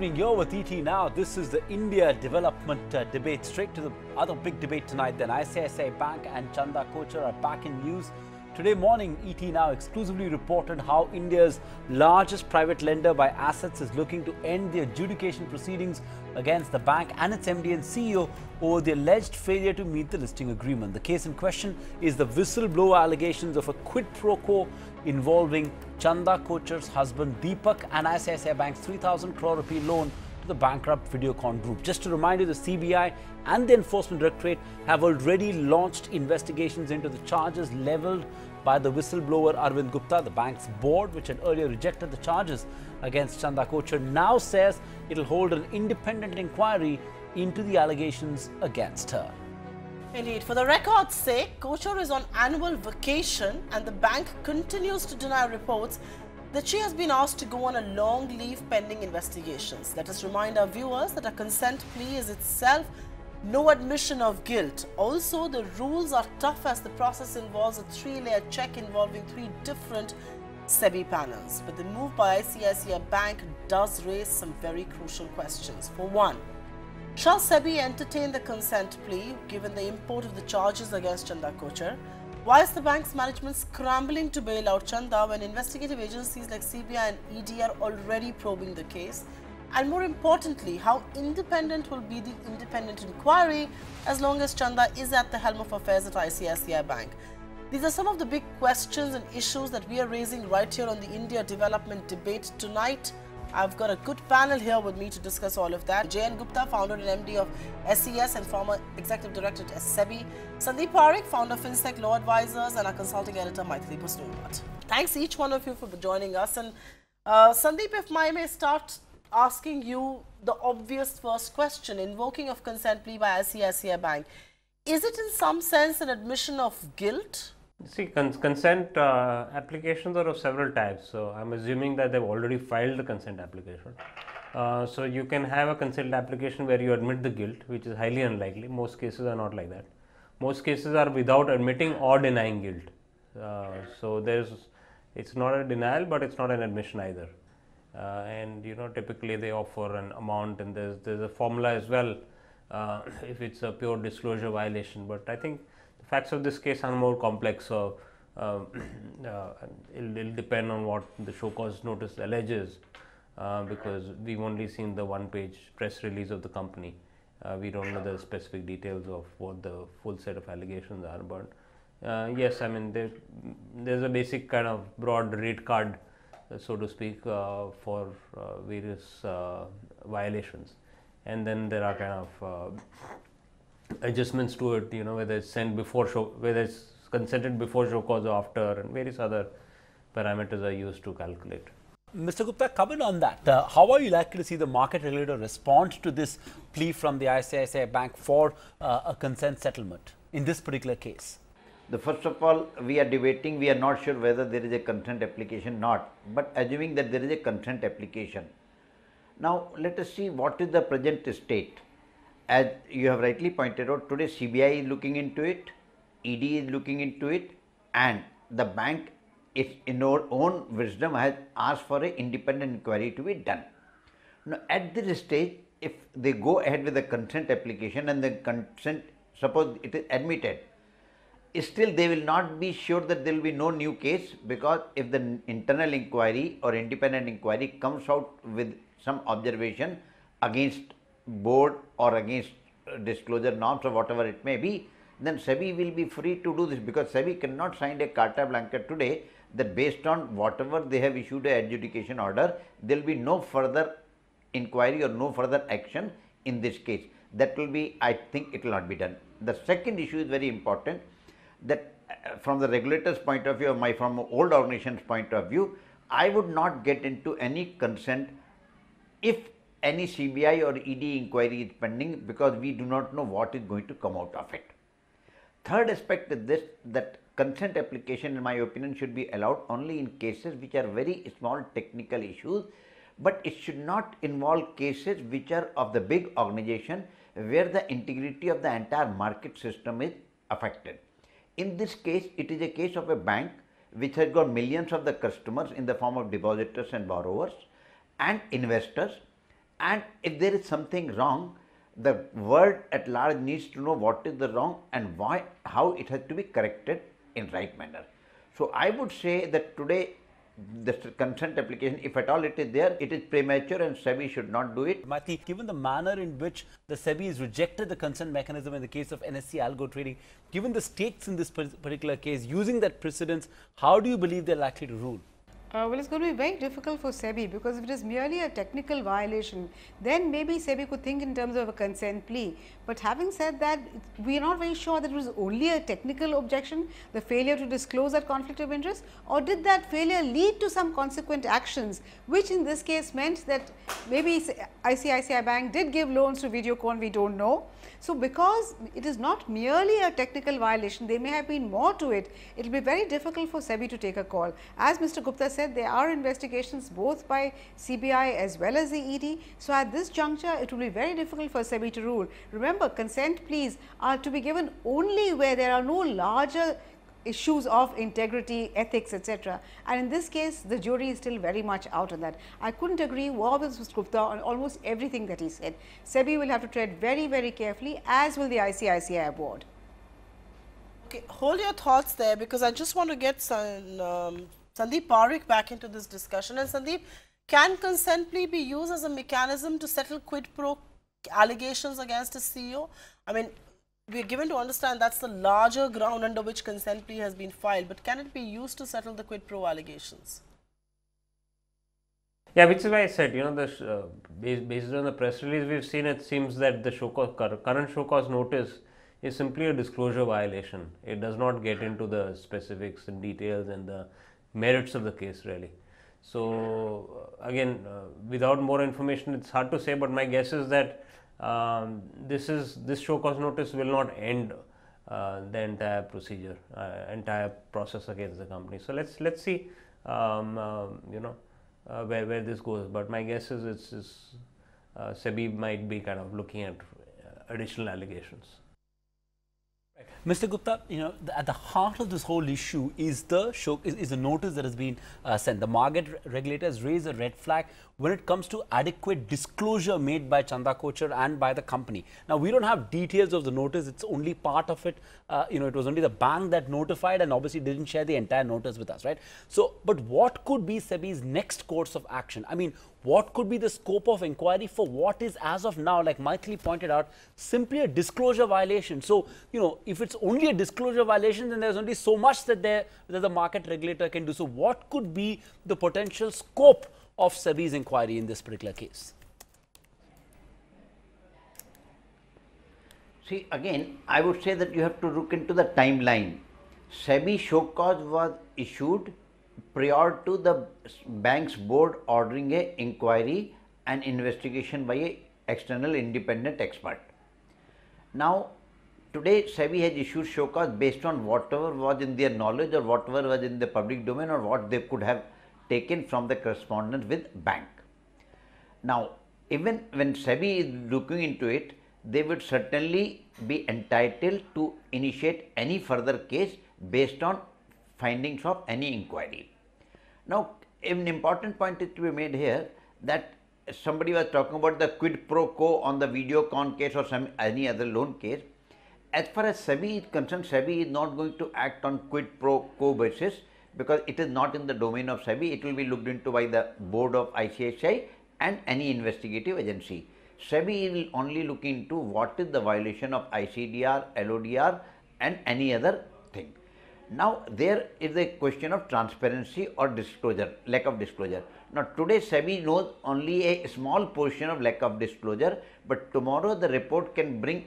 evening. You're with ET now. This is the India development debate. Straight to the other big debate tonight. Then ICICI Bank and Chanda Kochhar are back in news. Today morning, ET now exclusively reported how India's largest private lender by assets is looking to end the adjudication proceedings against the bank and its MD and CEO over the alleged failure to meet the listing agreement. The case in question is the whistleblower allegations of a quid pro quo involving Chanda Kochhar's husband Deepak and ICICI Bank's 3,000 crore rupee loan to the bankrupt Videocon group. Just to remind you, the CBI and the Enforcement Directorate have already launched investigations into the charges levelled by the whistleblower Arvind Gupta. The bank's board, which had earlier rejected the charges against Chanda Kochhar, now says it will hold an independent inquiry into the allegations against her. Indeed. For the record's sake, Kochhar is on annual vacation and the bank continues to deny reports that she has been asked to go on a long leave pending investigations. Let us remind our viewers that a consent plea is itself no admission of guilt. Also, the rules are tough as the process involves a three-layer check involving three different SEBI panels. But the move by ICICI Bank does raise some very crucial questions. For one, shall SEBI entertain the consent plea given the import of the charges against Chanda Kochhar? Why is the bank's management scrambling to bail out Chanda when investigative agencies like CBI and ED are already probing the case? And more importantly, how independent will be the independent inquiry as long as Chanda is at the helm of affairs at ICICI Bank? These are some of the big questions and issues that we are raising right here on the India development debate tonight. I've got a good panel here with me to discuss all of that. J.N. Gupta, founder and MD of SES and former executive director at SEBI. Sandeep, founder of FinSec Law Advisors, and our consulting editor, Maithili Pusnuwat. Thanks each one of you for joining us. And Sandeep, if I may start asking you the obvious first question, invoking of consent plea by ICICI Bank. Is it in some sense an admission of guilt? See, consent applications are of several types. So, I am assuming that they have already filed the consent application. So, you can have a consent application where you admit the guilt, which is highly unlikely. Most cases are not like that. Most cases are without admitting or denying guilt. So, it's not a denial, but it's not an admission either. And typically they offer an amount, and there's a formula as well if it's a pure disclosure violation. But I think the facts of this case are more complex, so it'll depend on what the show cause notice alleges, because we've only seen the one-page press release of the company. We don't know the specific details of what the full set of allegations are. But yes, I mean there's a basic kind of broad rate card, so to speak, for various violations, and then there are kind of adjustments to it, whether it's sent before whether it's consented before show cause or after, and various other parameters are used to calculate. Mr. Gupta, comment on that. How are you likely to see the market regulator respond to this plea from the ICICI Bank for a consent settlement in this particular case? First of all, we are debating, we are not sure whether there is a consent application or not, but assuming that there is a consent application. Now, let us see what is the present state. As you have rightly pointed out, today CBI is looking into it, ED is looking into it, and the bank is in our own wisdom has asked for an independent inquiry to be done. Now, at this stage, if they go ahead with the consent application and the consent, suppose it is admitted, still they will not be sure that there will be no new case, because if the internal inquiry or independent inquiry comes out with some observation against board or against disclosure norms or whatever it may be, then SEBI will be free to do this, because SEBI cannot sign a carta blanca today that based on whatever they have issued a adjudication order, there will be no further inquiry or no further action in this case. That will be, I think it will not be done. The second issue is very important, that from the regulator's point of view, or from old organization's point of view, I would not get into any consent if any CBI or ED inquiry is pending, because we do not know what is going to come out of it. Third aspect is this, that consent application in my opinion should be allowed only in cases which are very small technical issues, but it should not involve cases which are of the big organization where the integrity of the entire market system is affected. In this case, it is a case of a bank which has got millions of the customers in the form of depositors and borrowers and investors, and if there is something wrong, the world at large needs to know what is the wrong and why, how it has to be corrected in right manner. So I would say that today the consent application, if at all it is there, it is premature and SEBI should not do it. Mati, given the manner in which the SEBI has rejected the consent mechanism in the case of NSE algo trading, given the stakes in this particular case, using that precedence, how do you believe they're likely to rule? Well, it's going to be very difficult for SEBI, because if it is merely a technical violation, then maybe SEBI could think in terms of a consent plea. But having said that, we are not very sure that it was only a technical objection, the failure to disclose that conflict of interest, or did that failure lead to some consequent actions, which in this case meant that maybe ICICI Bank did give loans to Videocon, we do not know. So, because it is not merely a technical violation, there may have been more to it. It will be very difficult for SEBI to take a call. As Mr. Gupta said, there are investigations both by CBI as well as the ED. So, at this juncture, it will be very difficult for SEBI to rule. Remember, consent pleas are to be given only where there are no larger issues of integrity, ethics, etc. And in this case, the jury is still very much out on that. I couldn't agree more with Mr. Gupta on almost everything that he said. SEBI will have to tread very, very carefully, as will the ICICI board. Okay, hold your thoughts there, because I just want to get Sandeep Parikh back into this discussion. And Sandeep, can consent plea be used as a mechanism to settle quid pro allegations against a CEO? I mean, we are given to understand that's the larger ground under which consent plea has been filed, but can it be used to settle the quid pro allegations? Yeah, which is why I said, you know, based on the press release we've seen, it seems that the current show cause notice is simply a disclosure violation. It does not get into the specifics and details and the merits of the case really. So again, without more information, it's hard to say, but my guess is that this show cause notice will not end the entire procedure, entire process against the company. So let's see, you know, where this goes. But my guess is SEBI might be kind of looking at additional allegations. Mr. Gupta, you know, at the heart of this whole issue is the notice that has been sent. The market regulators raised a red flag when it comes to adequate disclosure made by Chanda Kochhar and by the company. Now, we don't have details of the notice. It's only part of it. You know, it was only the bank that notified and obviously didn't share the entire notice with us, right? So, but what could be SEBI's next course of action? I mean, what could be the scope of inquiry for what is, as of now, like Maithili pointed out, simply a disclosure violation? So, you know, if it's only a disclosure violation, then there's only so much that the market regulator can do. So, what could be the potential scope of SEBI's inquiry in this particular case? See, again, I would say that you have to look into the timeline. SEBI show cause was issued prior to the bank's board ordering a inquiry and investigation by a external independent expert. Now, today SEBI has issued show cause based on whatever was in their knowledge or whatever was in the public domain or what they could have taken from the correspondence with bank. Now, even when SEBI is looking into it, they would certainly be entitled to initiate any further case based on findings of any inquiry. Now, an important point is to be made here that somebody was talking about the quid pro quo on the Videocon case or any other loan case. As far as SEBI is concerned, SEBI is not going to act on quid pro quo basis because it is not in the domain of SEBI. It will be looked into by the board of ICICI and any investigative agency. SEBI will only look into what is the violation of ICDR, LODR and any other thing. Now, there is a question of transparency or disclosure, lack of disclosure. Now, today SEBI knows only a small portion of lack of disclosure, but tomorrow the report can bring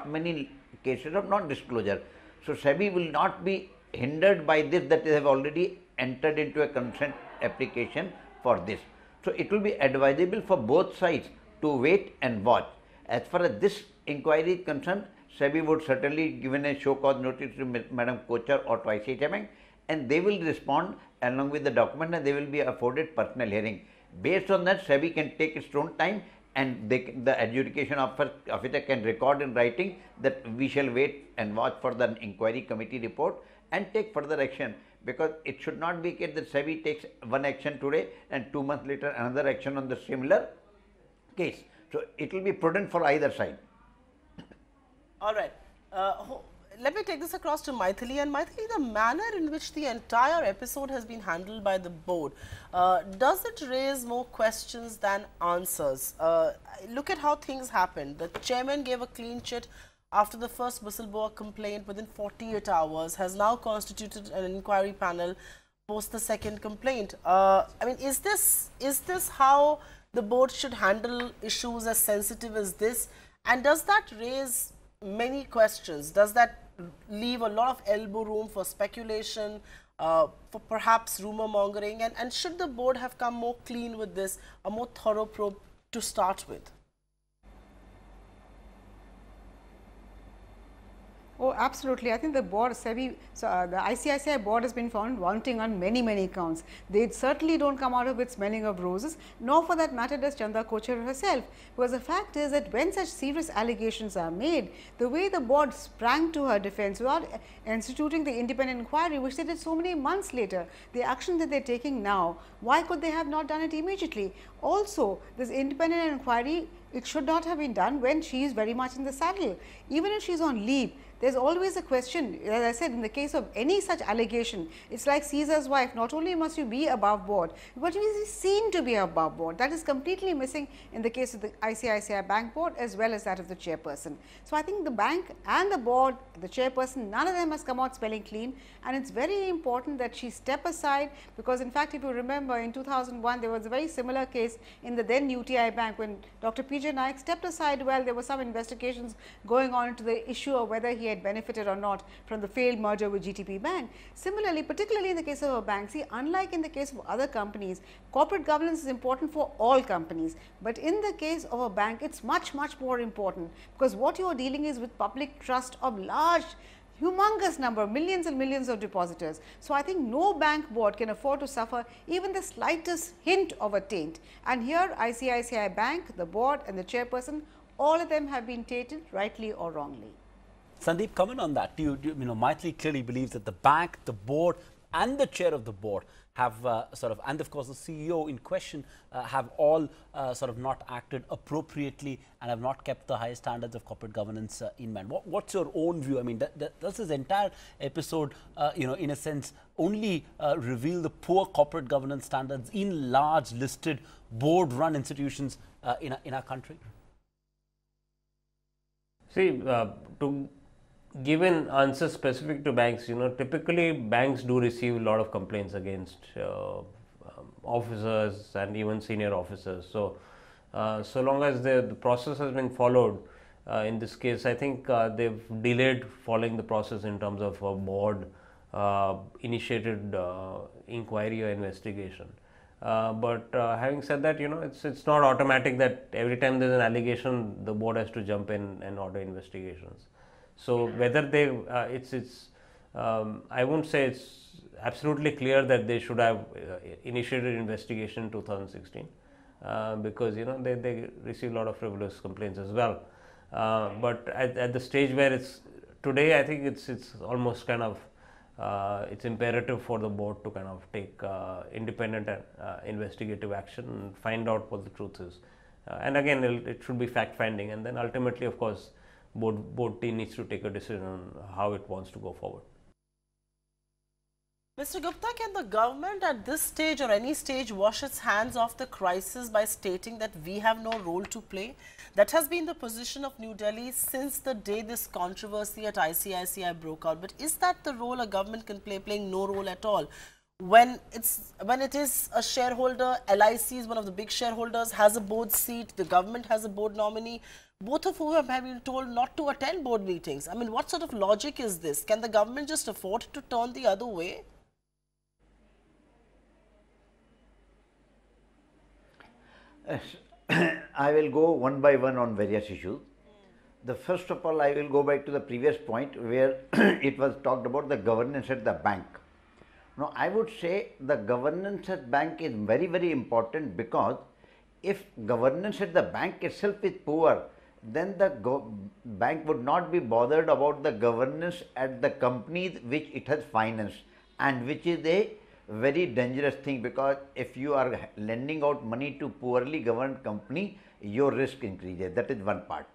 many cases of non-disclosure. So, SEBI will not be hindered by this, that they have already entered into a consent application for this. So, it will be advisable for both sides to wait and watch. As far as this inquiry is concerned, SEBI would certainly given a show cause notice to Madam Kochhar or to ICICI Bank, and they will respond along with the document and they will be afforded personal hearing. Based on that, SEBI can take its own time and the adjudication officer can record in writing that we shall wait and watch for the inquiry committee report and take further action, because it should not be the case that SEBI takes one action today and 2 months later another action on the similar case. So, it will be prudent for either side. All right. Let me take this across to Maithili. And Maithili, the manner in which the entire episode has been handled by the board, does it raise more questions than answers? Look at how things happened. The chairman gave a clean chit after the first whistleblower complaint within 48 hours, has now constituted an inquiry panel post the second complaint. I mean, is this how the board should handle issues as sensitive as this? And does that raise many questions? Does that leave a lot of elbow room for speculation, for perhaps rumor mongering? And should the board have come more clean with this, a more thorough probe to start with? Oh, absolutely. I think the board, SEBI, the ICICI board has been found wanting on many counts. They certainly don't come out of it smelling of roses, nor for that matter does Chanda Kochhar herself. Because the fact is that when such serious allegations are made, the way the board sprang to her defense without instituting the independent inquiry, which they did so many months later, the action that they are taking now, why could they have not done it immediately? Also, this independent inquiry, it should not have been done when she is very much in the saddle. Even if she is on leave, there is always a question. As I said, in the case of any such allegation, it is like Caesar's wife. Not only must you be above board, but you must be seen to be above board. That is completely missing in the case of the ICICI Bank board as well as that of the chairperson. So, I think the bank and the board, the chairperson, none of them has come out smelling clean, and it is very important that she step aside, because in fact, if you remember in 2001, there was a very similar case in the then UTI Bank when Dr. P.J. Naik stepped aside while there were some investigations going on into the issue of whether he had benefited or not from the failed merger with GTP Bank. Similarly, particularly in the case of a bank, see, unlike in the case of other companies, corporate governance is important for all companies, but in the case of a bank, it is much more important, because what you are dealing is with public trust of large, humongous number, millions and millions of depositors. So, I think no bank board can afford to suffer even the slightest hint of a taint, and here ICICI Bank, the board and the chairperson, all of them have been tainted rightly or wrongly. Sandeep, comment on that. You know, Maithili clearly believes that the bank, the board and the chair of the board have and of course the CEO in question have all sort of not acted appropriately and have not kept the highest standards of corporate governance in mind. What's your own view? I mean, does this entire episode, you know, in a sense, only reveal the poor corporate governance standards in large listed board-run institutions in our country? See, to give an answer specific to banks, you know, typically banks do receive a lot of complaints against officers and even senior officers. So, so long as the process has been followed, in this case, I think they've delayed following the process in terms of a board initiated inquiry or investigation. But having said that, you know, it's not automatic that every time there's an allegation, the board has to jump in and order investigations. So, whether they, I won't say it's absolutely clear that they should have initiated investigation in 2016, because, you know, they receive a lot of frivolous complaints as well. But at the stage where it's today, I think it's almost kind of, it's imperative for the board to kind of take independent investigative action and find out what the truth is. And again, it should be fact finding, and then ultimately, of course, board team needs to take a decision on how it wants to go forward. Mr. Gupta, can the government at this stage or any stage wash its hands off the crisis by stating that we have no role to play? That has been the position of New Delhi since the day this controversy at ICICI broke out. But is that the role a government can play, playing no role at all? When it is a shareholder, LIC is one of the big shareholders, has a board seat, the government has a board nominee, both of whom have been told not to attend board meetings. I mean, what sort of logic is this? Can the government just afford to turn the other way? I will go one by one on various issues. The first of all, I will go back to the previous point where it was talked about the governance at the bank. Now, I would say the governance at bank is very important, because if governance at the bank itself is poor, then the bank would not be bothered about the governance at the companies which it has financed, and which is a very dangerous thing, because if you are lending out money to poorly governed company, your risk increases. That is one part.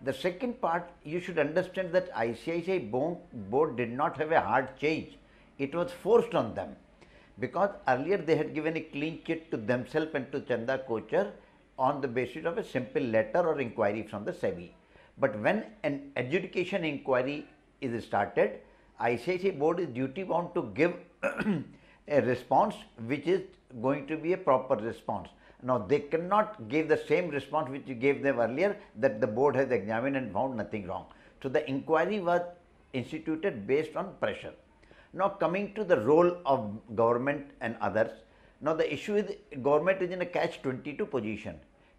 The second part, you should understand that ICICI board did not have a hard change. It was forced on them, because earlier they had given a clean chit to themselves and to Chanda Kochhar on the basis of a simple letter or inquiry from the SEBI. But when an adjudication inquiry is started, ICICI board is duty bound to give a response which is going to be a proper response. Now, they cannot give the same response which you gave them earlier, that the board has examined and found nothing wrong. So, the inquiry was instituted based on pressure. Now, coming to the role of government and others, now the issue is government is in a catch-22 position,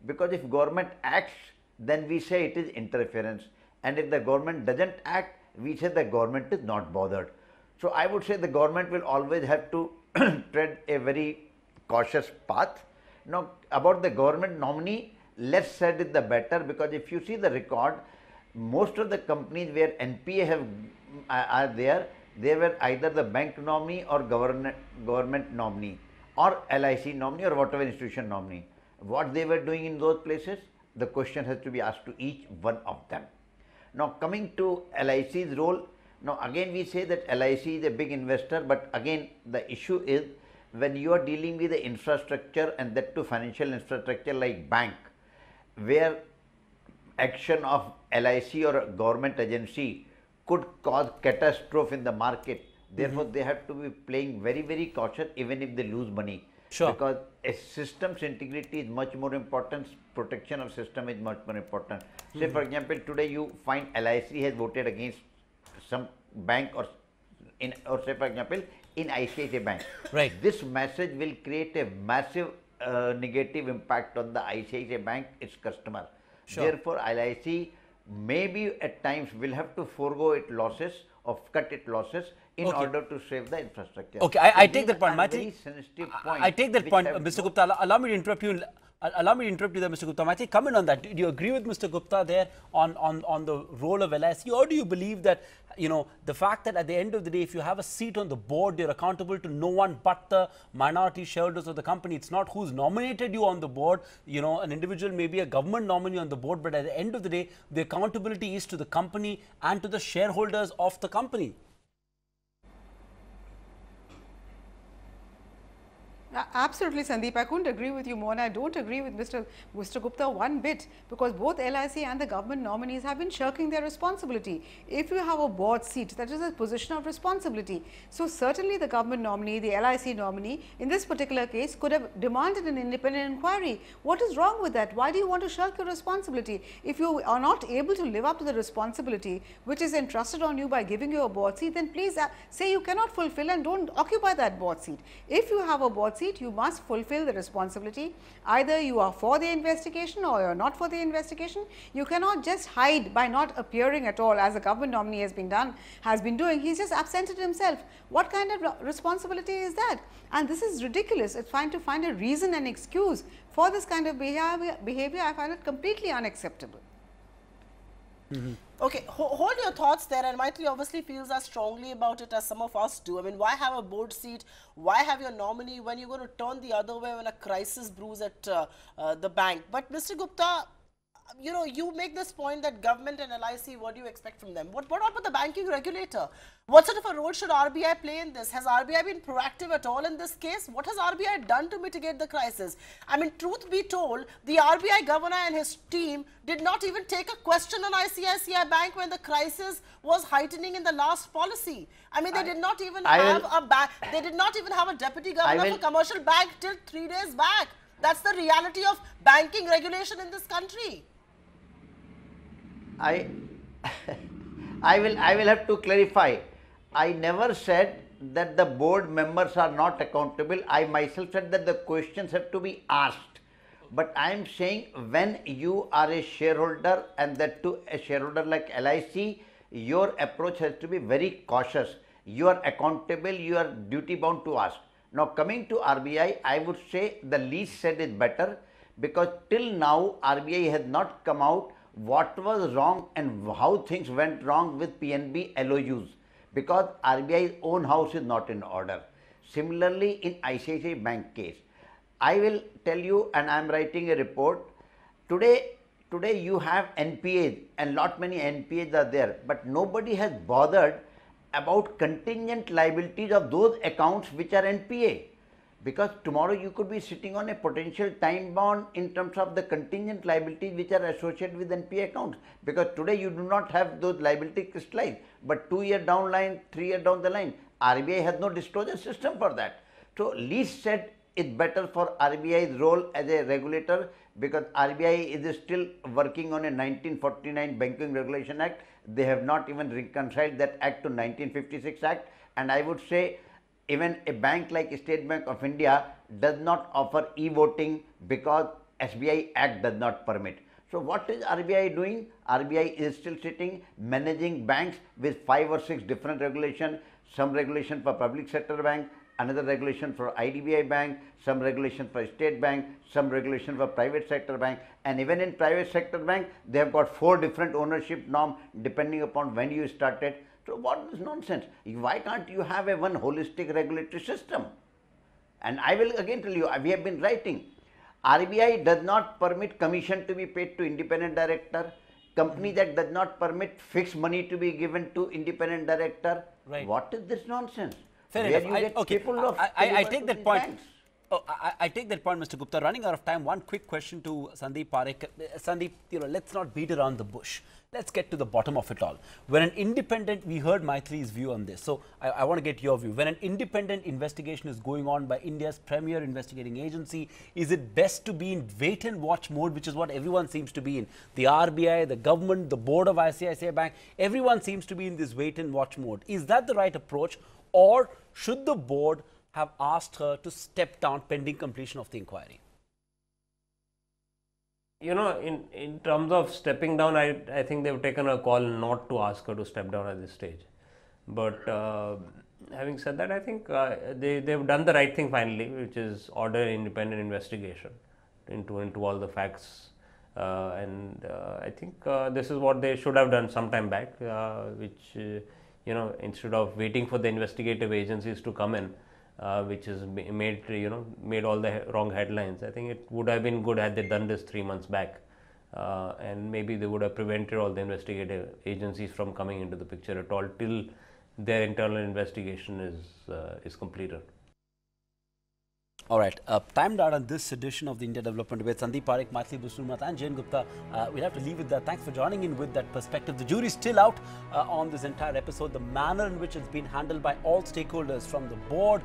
because if government acts, then we say it is interference, and if the government doesn't act, we say the government is not bothered. So, I would say the government will always have to tread a very cautious path. Now, about the government nominee, less said is the better, because if you see the record, most of the companies where NPA are there, they were either the bank nominee or government nominee or LIC nominee or whatever institution nominee. What they were doing in those places, the question has to be asked to each one of them. Now, coming to LIC's role, now again we say that LIC is a big investor, but again the issue is, when you are dealing with the infrastructure, and that too financial infrastructure like bank, where action of LIC or a government agency could cause catastrophe in the market, therefore they have to be playing very, very cautious even if they lose money. Sure. Because a system's integrity is much more important, protection of system is much more important. Say for example, today you find LIC has voted against some bank, or say for example in ICICI Bank. Right. This message will create a massive negative impact on the ICICI Bank, its customer. Sure. Therefore, LIC maybe at times will have to forego its losses or cut its losses in order to save the infrastructure. Okay, I take that point, Very sensitive point. I take that point, Mr. Gupta. Allow me to interrupt you. Allow me to interrupt you there, Mr. Gupta. Mathi, comment on that. Do you agree with Mr. Gupta there on the role of LIC, or do you believe that, you know, the fact that at the end of the day, if you have a seat on the board, you're accountable to no one but the minority shareholders of the company? It's not who's nominated you on the board. You know, an individual may be a government nominee on the board, but at the end of the day, the accountability is to the company and to the shareholders of the company. Absolutely, Sandeep. I couldn't agree with you more, and I don't agree with Mr. Gupta one bit, because both LIC and the government nominees have been shirking their responsibility. If you have a board seat, that is a position of responsibility. So, certainly the government nominee, the LIC nominee, in this particular case could have demanded an independent inquiry. What is wrong with that? Why do you want to shirk your responsibility? If you are not able to live up to the responsibility which is entrusted on you by giving you a board seat, then please say you cannot fulfill and don't occupy that board seat. If you have a board seat, you must fulfill the responsibility. Either you are for the investigation or you are not for the investigation. You cannot just hide by not appearing at all, as the government nominee has been doing. He's just absented himself. What kind of responsibility is that? And this is ridiculous. It's fine to find a reason and excuse for this kind of behavior. I find it completely unacceptable. Okay, hold your thoughts there, and Maitri obviously feels as strongly about it as some of us do. I mean, why have a board seat? Why have your nominee when you're going to turn the other way when a crisis brews at the bank? But Mr. Gupta, you know, you make this point that government and LIC, what do you expect from them? What about the banking regulator? What sort of a role should RBI play in this? Has RBI been proactive at all in this case? What has RBI done to mitigate the crisis? I mean, truth be told, the RBI governor and his team did not even take a question on ICICI Bank when the crisis was heightening in the last policy. I mean, they did not even have a deputy governor for commercial bank till 3 days back. That's the reality of banking regulation in this country. I will have to clarify. I never said that the board members are not accountable. I myself said that the questions have to be asked. But I am saying, when you are a shareholder, and that to a shareholder like LIC, your approach has to be very cautious. You are accountable, you are duty bound to ask. Now, coming to RBI, I would say the least said is better, because till now RBI has not come out what was wrong and how things went wrong with PNB LOUs, because RBI's own house is not in order. Similarly, in ICICI Bank case, I will tell you, and I am writing a report, Today you have NPAs and lot many NPAs are there, but nobody has bothered about contingent liabilities of those accounts which are NPA. Because tomorrow you could be sitting on a potential time bond in terms of the contingent liabilities which are associated with NPA accounts. Because today you do not have those liabilities crystallized, but 2 years down line, 3 years down the line, RBI has no disclosure system for that. So least said it's better for RBI's role as a regulator, because RBI is still working on a 1949 Banking Regulation Act. They have not even reconciled that act to 1956 Act, and I would say even a bank like State Bank of India does not offer e-voting because SBI Act does not permit. So what is RBI doing? RBI is still sitting managing banks with 5 or 6 different regulations, some regulation for public sector bank, another regulation for IDBI bank, some regulation for state bank, some regulation for private sector bank, and even in private sector bank they have got 4 different ownership norms depending upon when you started. So what is nonsense? Why can't you have a one holistic regulatory system? And I will again tell you, we have been writing, RBI does not permit commission to be paid to independent director, company that does not permit fixed money to be given to independent director. Right. What is this nonsense? Fair Where enough. you get people of I take that point. banks. Oh, I take that point, Mr. Gupta. Running out of time, one quick question to Sandeep Parekh. Sandeep, let's not beat around the bush. Let's get to the bottom of it all. When an independent, we heard Maitri's view on this, so I want to get your view. When an independent investigation is going on by India's premier investigating agency, is it best to be in wait and watch mode, which is what everyone seems to be in? The RBI, the government, the board of ICICI Bank, everyone seems to be in this wait and watch mode. Is that the right approach, or should the board have asked her to step down pending completion of the inquiry? In terms of stepping down, I think they've taken a call not to ask her to step down at this stage. But having said that, I think they've done the right thing finally, which is order independent investigation into all the facts. I think this is what they should have done some time back, which instead of waiting for the investigative agencies to come in, which has made all the wrong headlines. I think it would have been good had they done this 3 months back, and maybe they would have prevented all the investigative agencies from coming into the picture at all till their internal investigation is completed. All right, timed out on this edition of the India Development Debate. Sandeep Parekh, Maithili Busrumat and Jain Gupta. We'll have to leave with that. Thanks for joining in with that perspective. The jury is still out on this entire episode. The manner in which it's been handled by all stakeholders, from the board,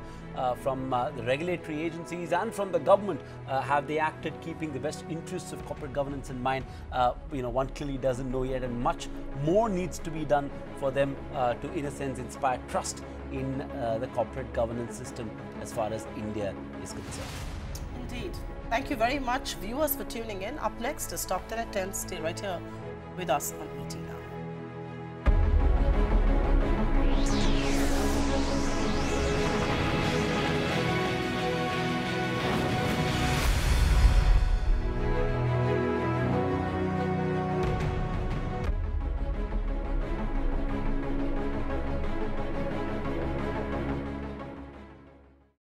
from the regulatory agencies and from the government, have they acted keeping the best interests of corporate governance in mind? One clearly doesn't know yet, and much more needs to be done for them to, in a sense, inspire trust in the corporate governance system as far as India is concerned. Indeed. Thank you very much, viewers, for tuning in. Up next is Top 10 at 10. Stay right here with us on ET.